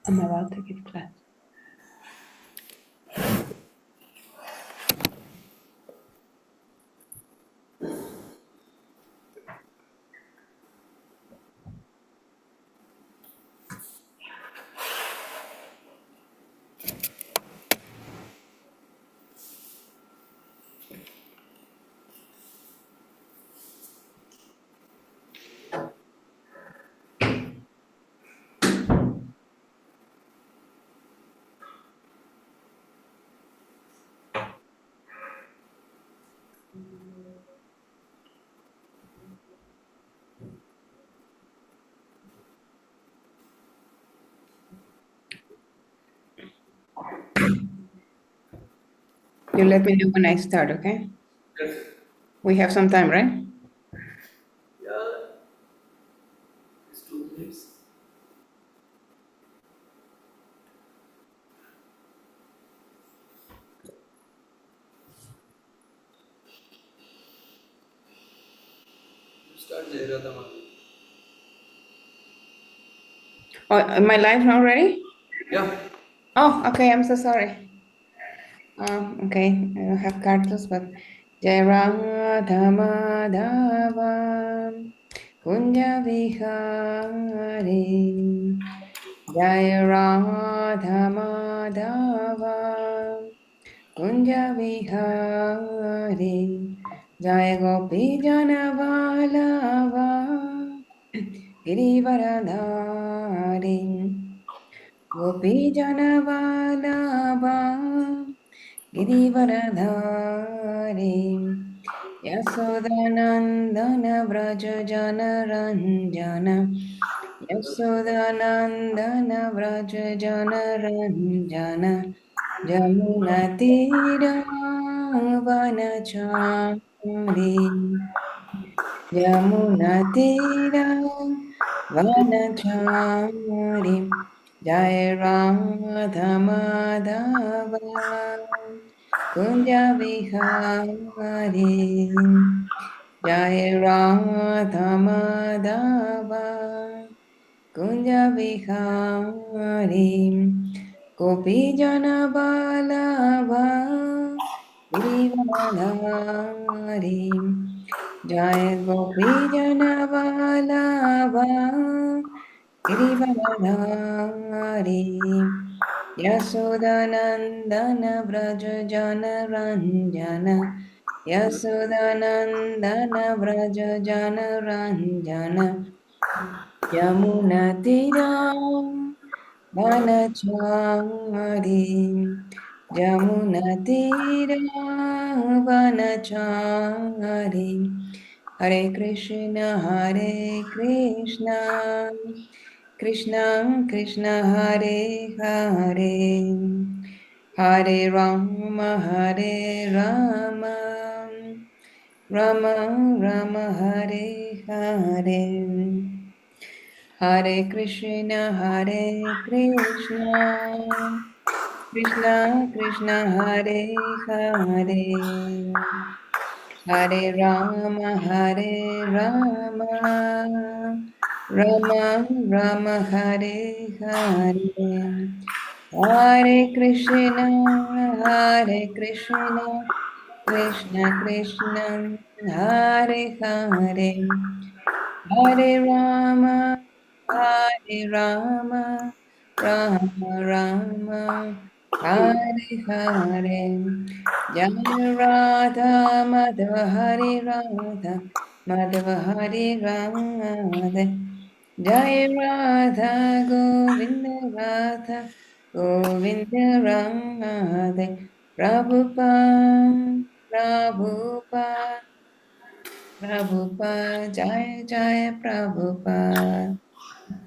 I'm about to give class. You let me know when I start, okay? Yes. We have some time, right? Yeah, it's 2 minutes. You start Jairadama. Oh, am I live now already? Yeah. Oh, okay. I'm so sorry. Okay. I don't have cards, but Jai Radha Madhava Kunja Vihari Jai Radha Madhava Kunja Vihari Jai Gopi Janavalava Girivaradhari Gopi Janavalava Girivaradhari Yasodanandana Vraja Janaranjana Yasodanandana Vraja Janaranjana Jamunatira Vanachari Yamunatira Vanachari Jai Radha Madhava Kunja Vihari Jai Radha Madhava Kunja Vihari Gopi Jana Balabha Girivaradhari Jai Gopi Jana Balabha Girivaradhari Yasodanandana Vraja Jana Ranjana Yasodanandana Vraja Jana Ranjana Yamunatira Vanachari Jamunatira Vanachari Hare Krishna Krishna Krishna Hare Hare Hare Rama Rama Rama Hare Hare Hare Krishna Krishna Krishna Hare Hare Hare Rama Rama Rama Hare Hare Hare Krishna Krishna Krishna Hare Hare Hare Rama, Rama Rama, Hare Hare, Jai Radha Madhava Hare Radha, Madhava Hare Radha, Jai Radha Govinda Radha, Govinda Radha, Prabhupada, Prabhupada. Prabhupada, Jaya Jaya Prabhupada.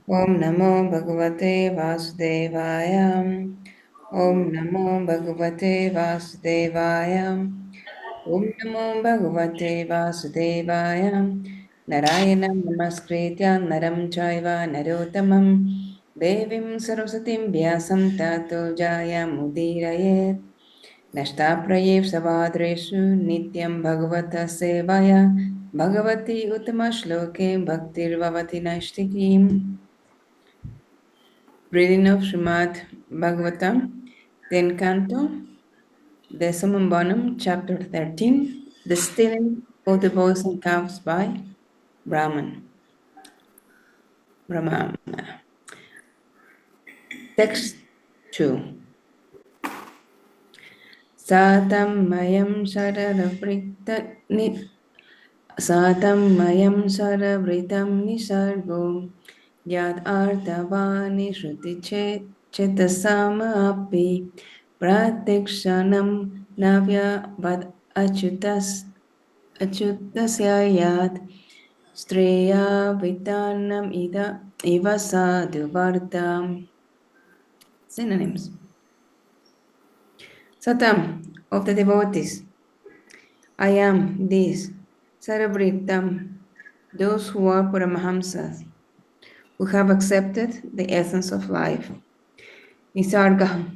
Om Namo Bhagavate Vasudevaya. Om Namo Bhagavate Vasudevaya. Om Namo Bhagavate Vasudevaya. Narayana Namaskritya Naram Chaiva Narottamam Devim Saraswatim Vyasam Tato Jaya Mudirayet Nashtaprayev Savadreshu Nityam Bhagavata Sevaya Bhagavati Uttama Shloke Bhaktirvavati Naishtikim. Reading of Srimad Bhagavatam, 10th Canto, Decimum Bonum, Chapter 13, The Stilling of the Boys and Calves by Brahmana. Text 2. Satam Mayam Saravritam Nisargo Yad Artavani Shruti Chetasamapi Pratikshanam Navya Vad Achyutasya Yad Streya Vitanam Iva Sadhuvartam. Synonyms. Satam, of the devotees. I am this. Sarabhritam, those who are Paramahamsas, who have accepted the essence of life. Nisarga,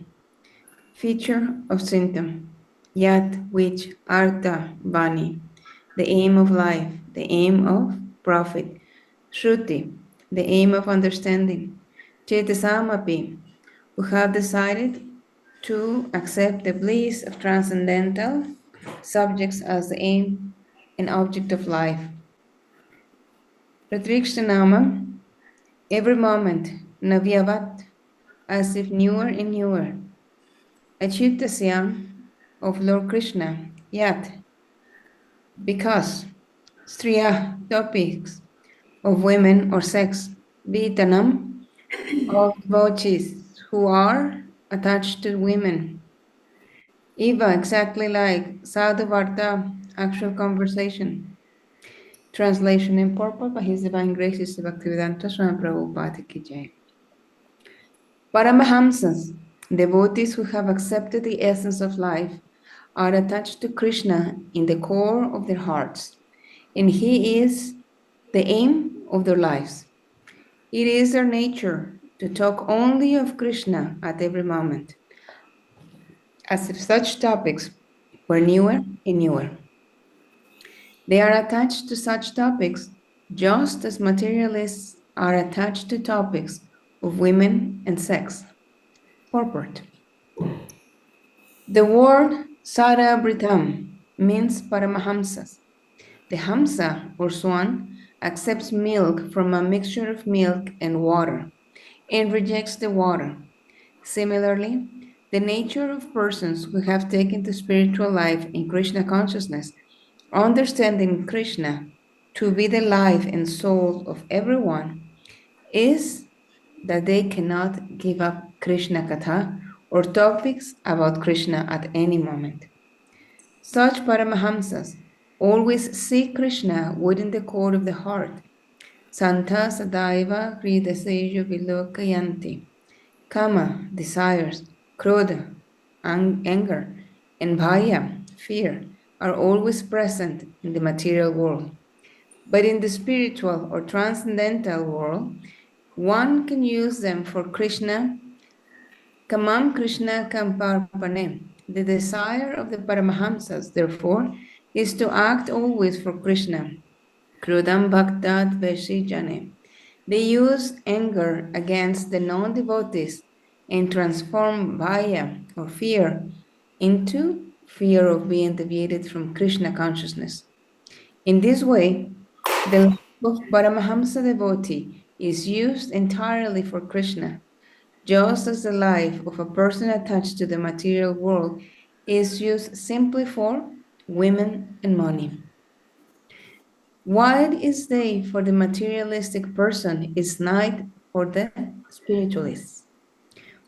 feature of symptom. Yat, which, Artha, Vani, the aim of life, the aim of profit. Shruti, the aim of understanding. Chetasamapi, who have decided to accept the bliss of transcendental subjects as the aim and object of life. Pratrikshanama, every moment, Navyavat, as if newer and newer. Achyutasya, of Lord Krishna, Yat, because. Striya, topics, of women or sex. Vitanam, of devotees who are attached to women. Eva, exactly like Sadhuvarta, actual conversation. Translation and purport by His Divine Grace Sri Bhaktivedanta Swami Prabhupada Ki Jai. Paramahamsas, devotees who have accepted the essence of life, are attached to Krishna in the core of their hearts, and He is the aim of their lives. It is their nature to talk only of Krishna at every moment, as if such topics were newer and newer. They are attached to such topics just as materialists are attached to topics of women and sex. Purport. The word Sarabritam means Paramahamsas. The Hamsa, or swan, accepts milk from a mixture of milk and water and rejects the water. Similarly, the nature of persons who have taken to spiritual life in Krishna consciousness, understanding Krishna to be the life and soul of everyone, is that they cannot give up Krishna Katha or topics about Krishna at any moment. Such Paramahamsas always see Krishna within the core of the heart. Santa Sadaiva Hridaseju Vilokayanti. Kama, desires, krodha, anger, and bhaya, fear, are always present in the material world. But in the spiritual or transcendental world, one can use them for Krishna, kamam Krishna kamparpane. The desire of the Paramahamsas, therefore, is to act always for Krishna. Krudam bhaktad veshijane. They use anger against the non-devotees and transform bhaya or fear into fear of being deviated from Krishna consciousness. In this way, the life of Paramahamsa devotee is used entirely for Krishna, just as the life of a person attached to the material world is used simply for women and money. What is day for the materialistic person is night for the spiritualist.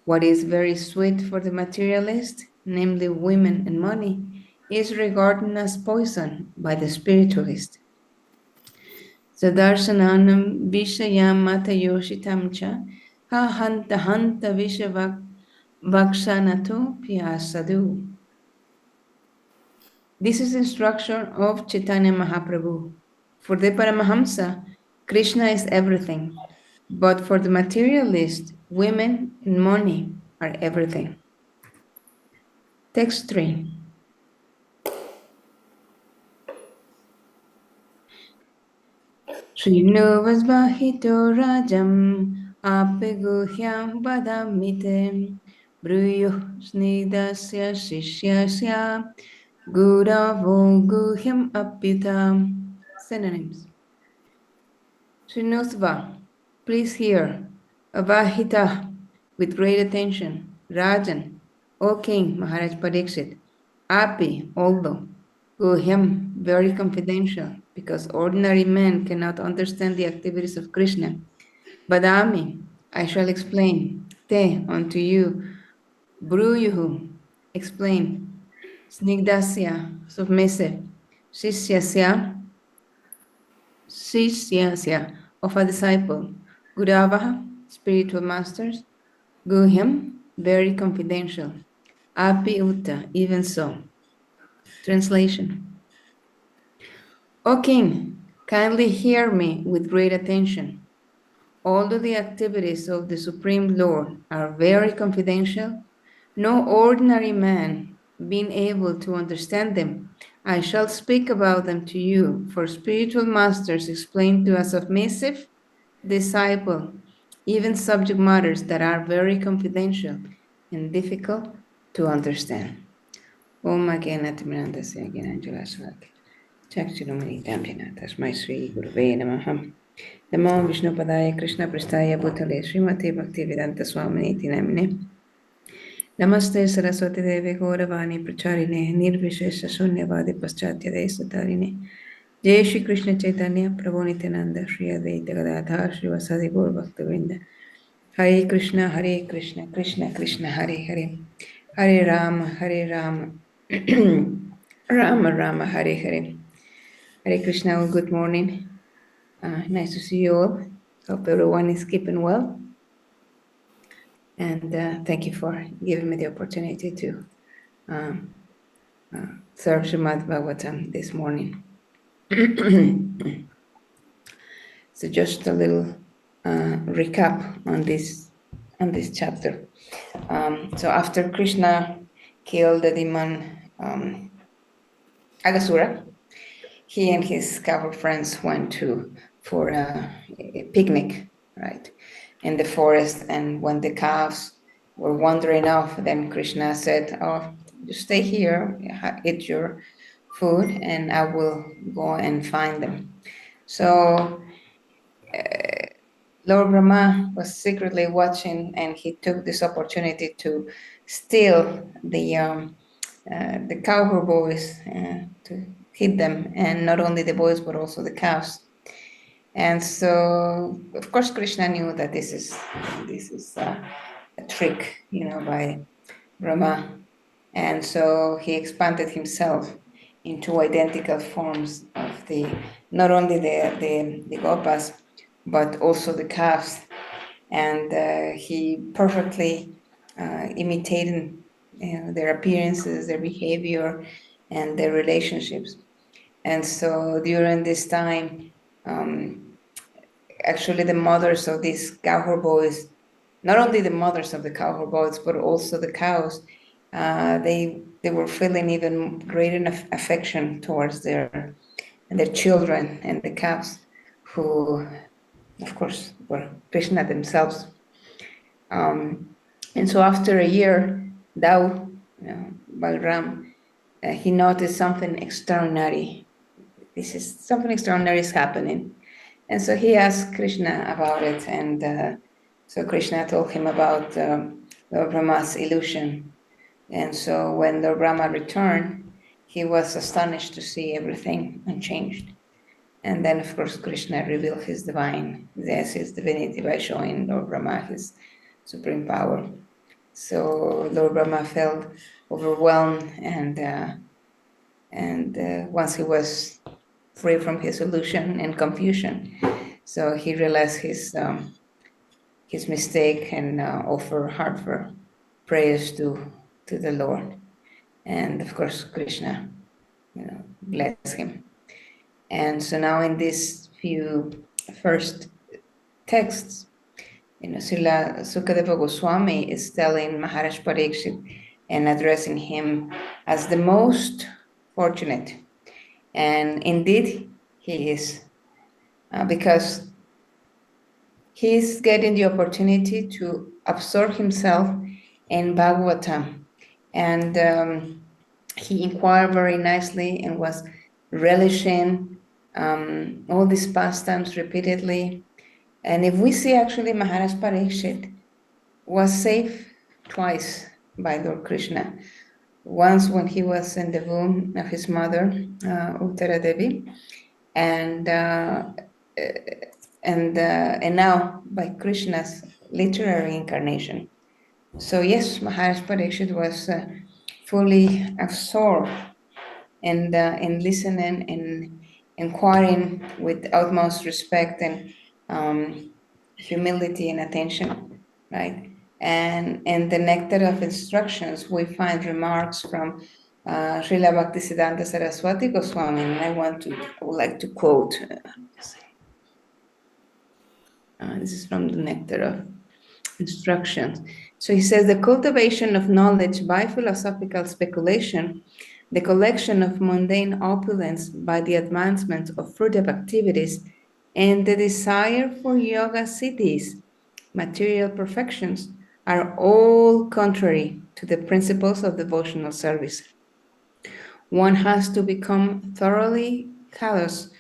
What is very sweet for the materialist, namely women and money, is regarded as poison by the spiritualist. Sadarshananam vishayam matayoshitam cha ha hanta hanta vishavakshanatu pyasadu. This is instruction of Chaitanya Mahaprabhu. For the Paramahamsa, Krishna is everything, but for the materialist, women and money are everything. Text 3. Srinuvasvahito rajam apeguhyam vadamite bruyuh snidasya shishyasya guravo guhyam apyutam. Synonyms. Srinusva, please hear. Avahita, with great attention. Rajan, O King, Maharaj Pariksit. Api, although. Guhyam, very confidential, because ordinary men cannot understand the activities of Krishna. Badami, I shall explain. Te, unto you. Bruyuhu, explain. Snigdasya, submissive. Shishyasya, Sishyasya, of a disciple. Guravaha, spiritual masters. Guhyam, very confidential. Api Uta, even so. Translation. O king, kindly hear me with great attention. Although the activities of the Supreme Lord are very confidential, no ordinary man being able to understand them, I shall speak about them to you, for spiritual masters explain to a submissive disciple even subject matters that are very confidential and difficult to understand. Om Agenatminandasya Ginanjalasvaki. Chakchirumani Tasmai Sri Guruve Namaham. Namo Vishnu Padaya Krishna Pristaya Bhutale Srimati Bhakti Vedanta Swamini Namine. Namaste Saraswati Devi Gauravani Pracharine Nirvishesha Sunyavadi Paschatya Desatarine. Jai Shri Krishna Chaitanya Prabhu Nityananda Shri Advaita Gadadhar Shri Vasadi Gaur Bhakta Hare Krishna Krishna Krishna Hare Hare Hare Rama Rama Rama Hare Hare. Hare Krishna, good morning. Nice to see you all. Hope everyone is keeping well. And thank you for giving me the opportunity to serve Srimad Bhagavatam this morning. So just a little recap on this chapter. So after Krishna killed the demon Agasura, he and his cowboy friends went for a picnic, right, in the forest. And when the calves were wandering off, then Krishna said, "Oh, just stay here, eat your food, and I will go and find them." So Lord Brahma was secretly watching, and he took this opportunity to steal the cowherd boys to hit them, and not only the boys but also the cows. And so, of course, Krishna knew that this is a trick, by Brahma, and so he expanded himself into identical forms of not only the gopas but also the calves, and he perfectly imitated their appearances, their behavior, and their relationships. And so during this time, actually the mothers of these cowherd boys, not only the mothers of the cowherd boys, but also the cows, they were feeling even greater affection towards their children and the cows, who, of course, were Krishna themselves. And so after a year, Thou, Balram, he noticed something extraordinary. Something extraordinary is happening. And so he asked Krishna about it, and so Krishna told him about Lord Brahma's illusion. And so when Lord Brahma returned, he was astonished to see everything unchanged. And then, of course, Krishna revealed his divinity by showing Lord Brahma his supreme power. So Lord Brahma felt overwhelmed, and once he was free from his illusion and confusion, so he realized his mistake and offered heartfelt prayers to the Lord. And of course, Krishna, blessed him. And so now in these few first texts, Srila Sukadeva Goswami is telling Maharaj Pariksit and addressing him as the most fortunate. And indeed, he is. because he's getting the opportunity to absorb himself in Bhagavatam. And he inquired very nicely and was relishing all these pastimes repeatedly. And if we see actually Maharaj Parikshit was saved twice by Lord Krishna. Once when he was in the womb of his mother, Uttara Devi, and now by Krishna's literary incarnation. So yes, Maharaj Parikshit was fully absorbed in listening and inquiring with utmost respect and humility and attention, right? And in the Nectar of Instructions, we find remarks from Srila Bhaktisiddhanta Saraswati Goswami, and I would like to quote. This is from the Nectar of Instructions. So he says, the cultivation of knowledge by philosophical speculation, the collection of mundane opulence by the advancement of fruitive activities, and the desire for yoga siddhis, material perfections, are all contrary to the principles of devotional service. One has to become thoroughly callous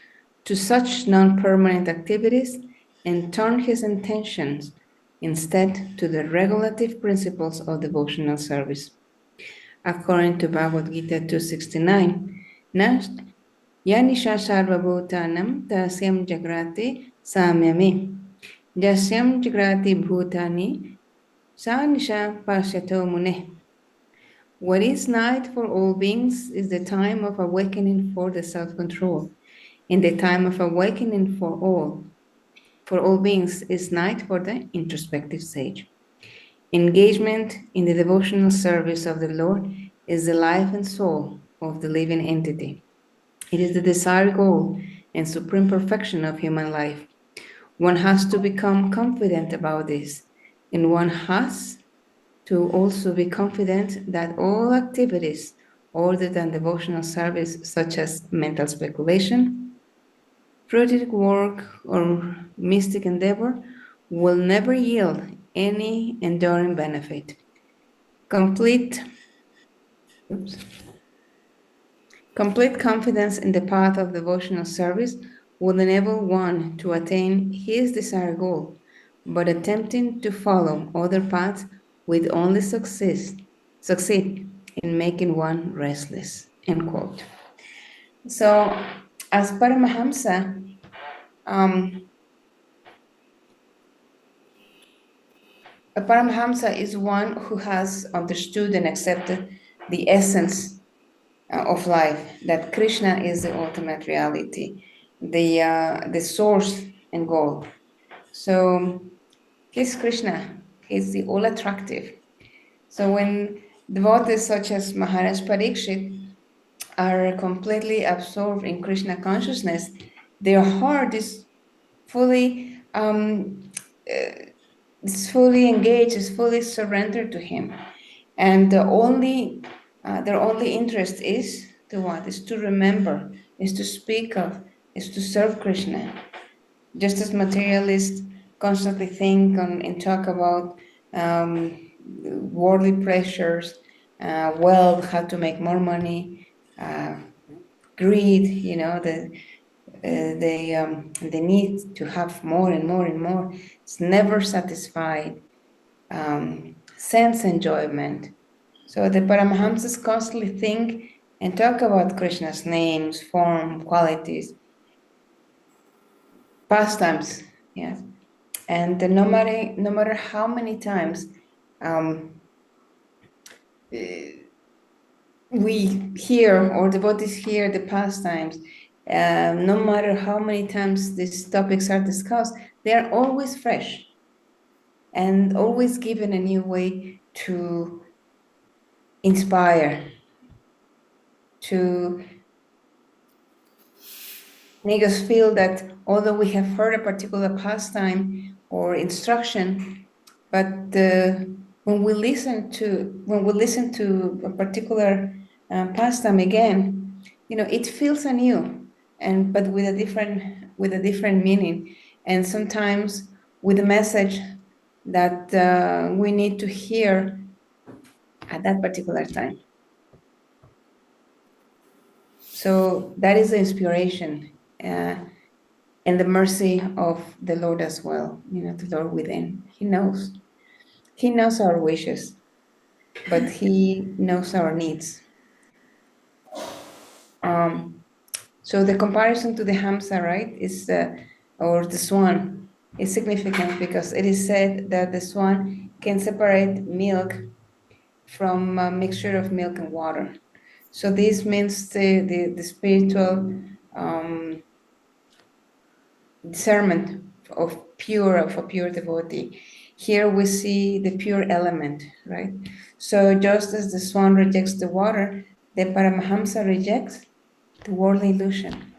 to such non-permanent activities and turn his intentions instead to the regulative principles of devotional service. According to Bhagavad Gita 269, Yanisha Sarvabhutanam Tasyam Jagrati Samyami Jasyam Jagrati Bhutani Sanisha Pasyato Mune. What is night for all beings is the time of awakening for the self-control, and the time of awakening for all beings is night for the introspective sage. Engagement in the devotional service of the Lord is the life and soul of the living entity. It is the desired goal and supreme perfection of human life. One has to become confident about this, and one has to also be confident that all activities other than devotional service, such as mental speculation, fruitive work, or mystic endeavor, will never yield any enduring benefit. Complete confidence in the path of devotional service will enable one to attain his desired goal, but attempting to follow other paths will only succeed in making one restless. End quote. So, as Paramahamsa, a Paramahamsa is one who has understood and accepted the essence of life, that Krishna is the ultimate reality, the source and goal. So he's Krishna, he's the all attractive. So when devotees such as Maharaj Parikshit are completely absorbed in Krishna consciousness, their heart is fully engaged, is fully surrendered to him, and their only interest is to what? Is to remember, is to speak of, is to serve Krishna. Just as materialists constantly think and talk about worldly pressures, wealth, how to make more money, greed, the need to have more and more and more. It's never satisfied. Sense enjoyment. So the Paramahamsas constantly think and talk about Krishna's names, form, qualities, pastimes, yes. And no matter how many times we hear or devotees hear the pastimes, no matter how many times these topics are discussed, they are always fresh and always given a new way to inspire, to make us feel that although we have heard a particular pastime or instruction, but when we listen to a particular pastime again, it feels anew, but with a different with a different meaning, and sometimes with a message that we need to hear at that particular time. So that is the inspiration and the mercy of the Lord as well. The Lord within. He knows. He knows our wishes, but He knows our needs. So the comparison to the Hamsa, right, is or the swan is significant because it is said that the swan can separate milk from a mixture of milk and water. So this means the spiritual discernment of a pure devotee. Here we see the pure element, right? So just as the swan rejects the water, the Paramahamsa rejects the worldly illusion,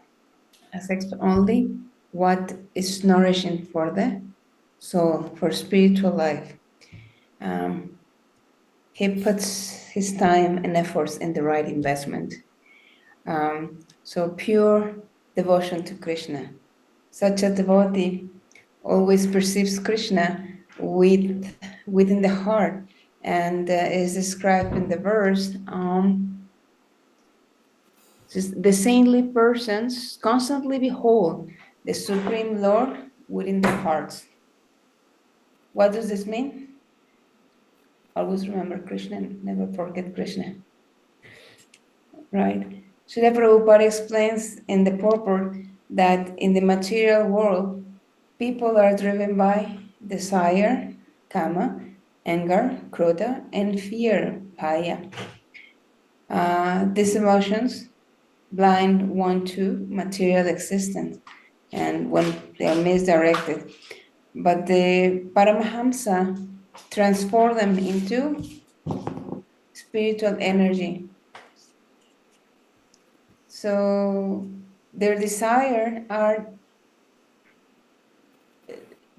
accepts only what is nourishing for the soul, for spiritual life. He puts his time and efforts in the right investment. So pure devotion to Krishna. Such a devotee always perceives Krishna within the heart, and is described in the verse. The saintly persons constantly behold the Supreme Lord within their hearts. What does this mean? Always remember Krishna, never forget Krishna. Right? Srila Prabhupada explains in the purport that in the material world, people are driven by desire, kama, anger, krodha, and fear, bhaya. These emotions blind one to material existence and when they are misdirected. But the Paramahamsa transform them into spiritual energy. So their desire are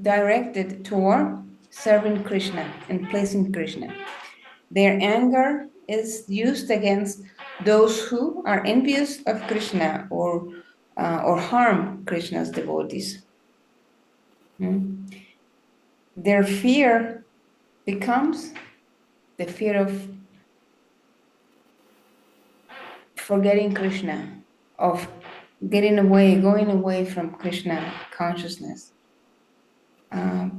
directed toward serving Krishna and pleasing Krishna. Their anger is used against those who are envious of Krishna or harm Krishna's devotees. Their fear becomes the fear of forgetting Krishna, of going away from Krishna consciousness,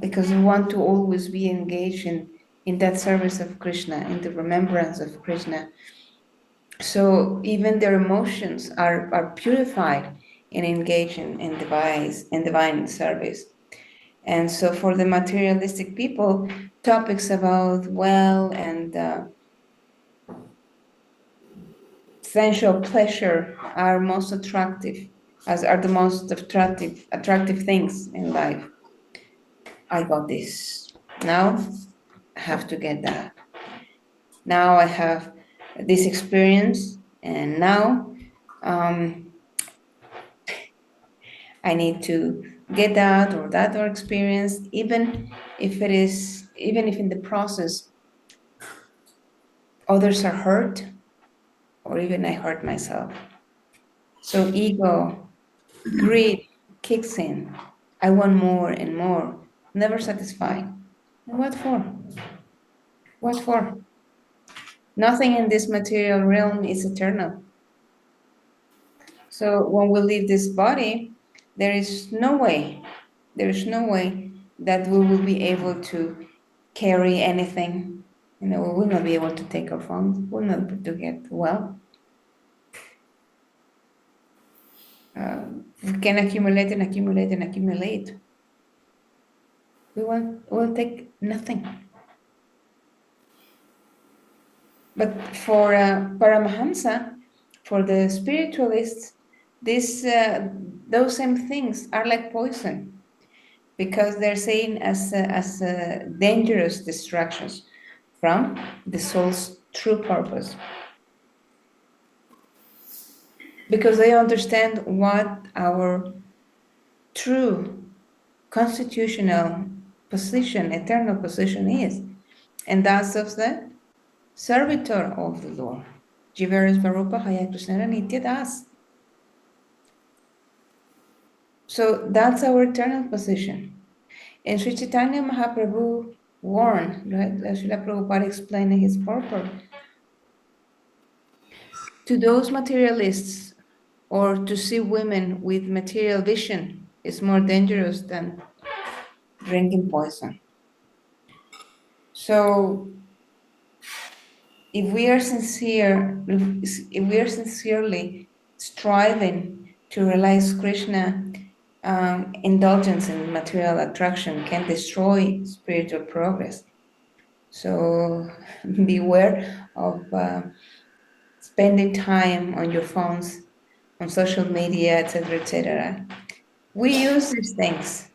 because we want to always be engaged in that service of Krishna, in the remembrance of Krishna. So even their emotions are purified in engaging in divine service. And so for the materialistic people, topics about and sensual pleasure are most attractive, as are the most attractive things in life. I got this. Now I have to get that. Now I have this experience, and now I need to get that or experience, even if in the process others are hurt, or even I hurt myself. So ego, greed kicks in. I want more and more, never satisfied. And what for? What for? Nothing in this material realm is eternal. So when we leave this body, there is no way that we will be able to carry anything. We will not be able to take our phones, we'll not be able to get well. We can accumulate and accumulate and accumulate. We'll take nothing. But for Paramahamsa, for the spiritualists, those same things are like poison, because they're seen as dangerous distractions from the soul's true purpose. Because they understand what our true constitutional position, eternal position is, and that's of the servitor of the Lord. Jivaras Varupa Haya Krishna Nitya Das. So that's our eternal position. And Sri Chaitanya Mahaprabhu warned, right? Srila Prabhupada explained in his purport, to those materialists, or to see women with material vision is more dangerous than drinking poison. So if we are sincere, if we are sincerely striving to realize Krishna, indulgence in material attraction can destroy spiritual progress. So beware of spending time on your phones, on social media, etc., etc. We use these things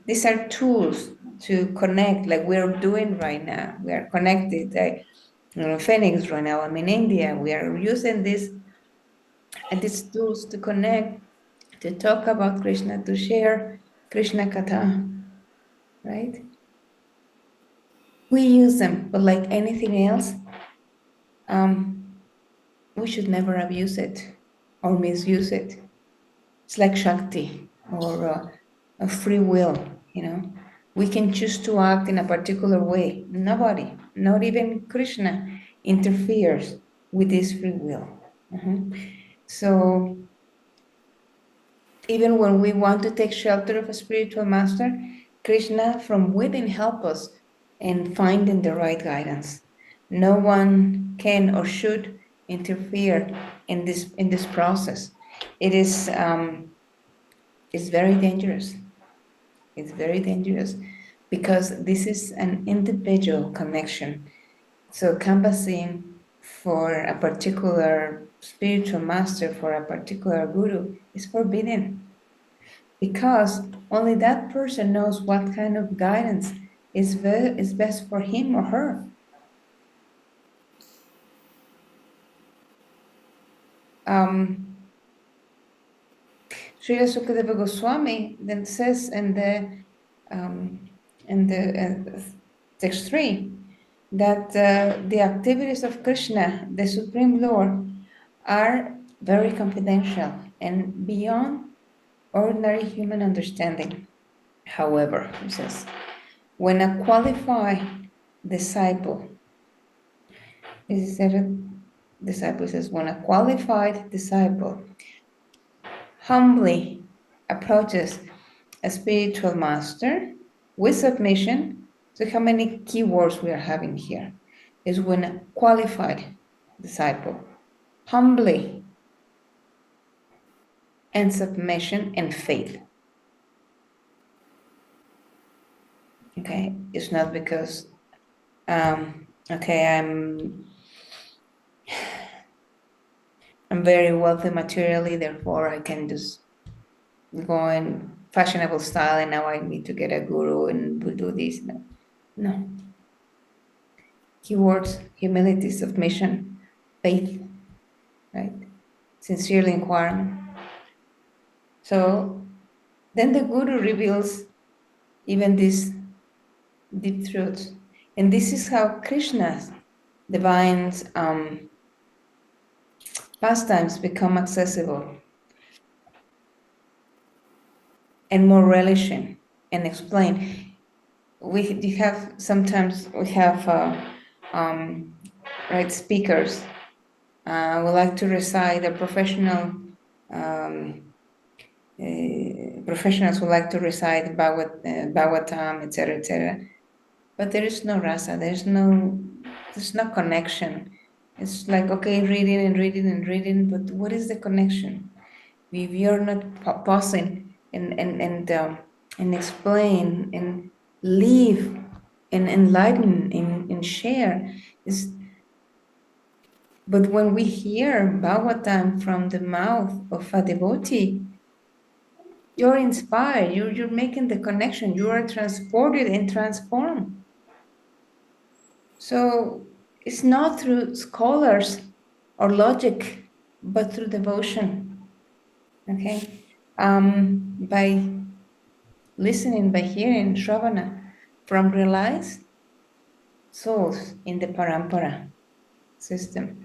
these are tools to connect, like we're doing right now. We are connected. Phoenix right now. I'm in India. We are using these tools to connect, to talk about Krishna, to share Krishna Katha, right? We use them, but like anything else, we should never abuse it or misuse it. It's like Shakti or a free will, We can choose to act in a particular way. Nobody, not even Krishna, interferes with this free will. So even when we want to take shelter of a spiritual master, Krishna from within help us in finding the right guidance. No one can or should interfere in this process. It is it's very dangerous. It's very dangerous because this is an individual connection. So canvassing for a particular spiritual master, for a particular guru, is forbidden because only that person knows what kind of guidance is best for him or her. Srila Sukadeva Goswami then says in the text 3 that the activities of Krishna, the Supreme Lord, are very confidential and beyond ordinary human understanding. However, he says, when a qualified disciple, says, when a qualified disciple humbly approaches a spiritual master with submission, so how many keywords we are having here is when a qualified disciple humbly and submission and faith. Okay, it's not because I'm very wealthy materially, therefore I can just go in fashionable style and now I need to get a guru and do this. No. Keywords: humility, submission, faith, right? Sincerely inquiring. So then the guru reveals even these deep truths. And this is how Krishna's divine pastimes become accessible and more relishing and explained. Sometimes we have right, speakers would like to recite, professionals who like to recite Bhagavatam, etc., etc. But there is no rasa, there's no connection. It's like, okay, reading and reading and reading, but what is the connection? We are not pausing and explain and live and enlighten and share. But when we hear Bhagavatam from the mouth of a devotee, you're inspired, you're making the connection, you are transported and transformed. So it's not through scholars or logic, but through devotion. Okay? By listening, by hearing Shravana from realized souls in the parampara system.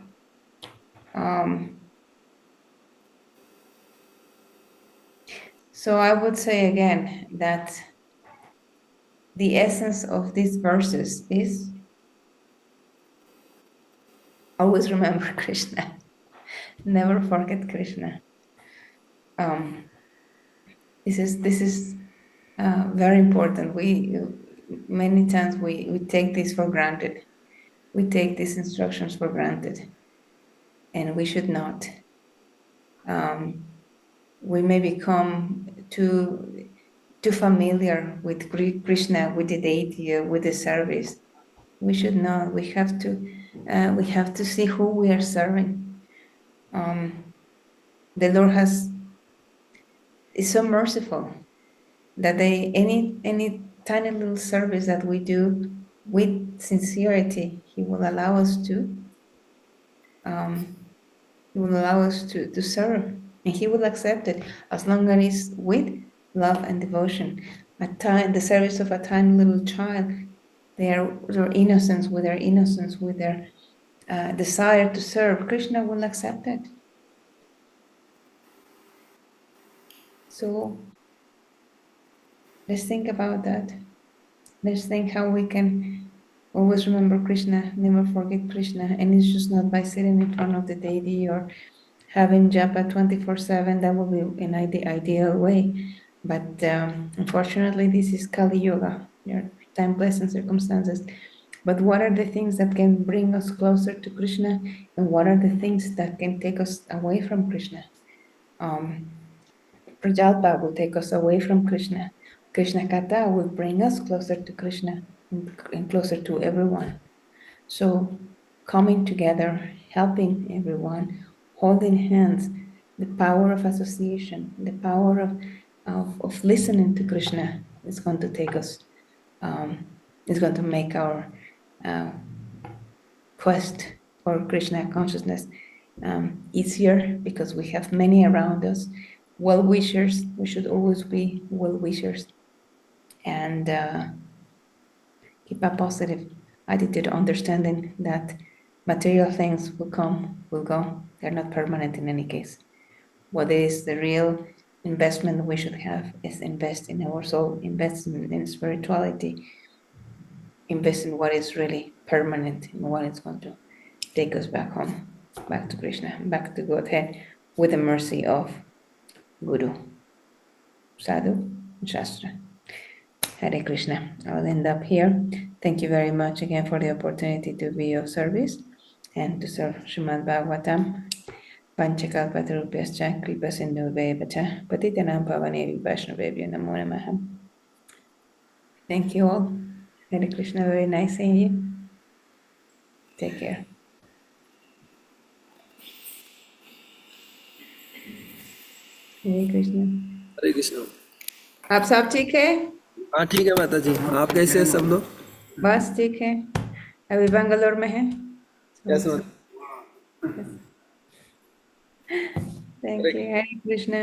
So I would say again that the essence of these verses is always remember Krishna. Never forget Krishna. Um, this is very important. We many times we take this for granted. We take these instructions for granted, and we should not. Um, we may become too familiar with Krishna, with the deity, with the service. We should not. We have to see who we are serving. The Lord is so merciful that any tiny little service that we do with sincerity, He will allow us to. He will allow us to serve, and He will accept it as long as it's with love and devotion. The service of a tiny little child, their innocence, with their desire to serve, Krishna will accept it. So let's think about that. Let's think how we can always remember Krishna, never forget Krishna. And it's just not by sitting in front of the deity or having japa 24/7. That would be in the ideal way. But unfortunately, this is Kali Yoga, your time, place, and circumstances. But what are the things that can bring us closer to Krishna? And what are the things that can take us away from Krishna? Prajalpa will take us away from Krishna. Krishna Katha will bring us closer to Krishna and closer to everyone. So, coming together, helping everyone, holding hands, the power of association, the power of listening to Krishna is going to take us, is going to make our uh, quest for Krishna consciousness easier because we have many around us. Well wishers, we should always be well wishers and keep a positive attitude, understanding that material things will come, will go. They're not permanent in any case. What is the real investment we should have is invest in our soul, invest in spirituality, invest in what is really permanent and what is going to take us back home, back to Krishna, back to Godhead, with the mercy of Guru, Sadhu, and Shastra. Hare Krishna. I'll end up here. Thank you very much again for the opportunity to be of service and to serve Srimad Bhagavatam. Panchakalpatarubhyascha kripa sindhubheva patitanam pavanebhyo vaishnavebhyo namo namaha. Thank you all. Hare Krishna. Very nice seeing you. Take care. हरे कृष्ण। हरे कृष्ण। आप सब ठीक है? हाँ ठीक है माता जी, आप कैसे हैं सब लोग? बस ठीक है, अभी बेंगलोर में है। कैसे हो? Thank you. Hare Krishna.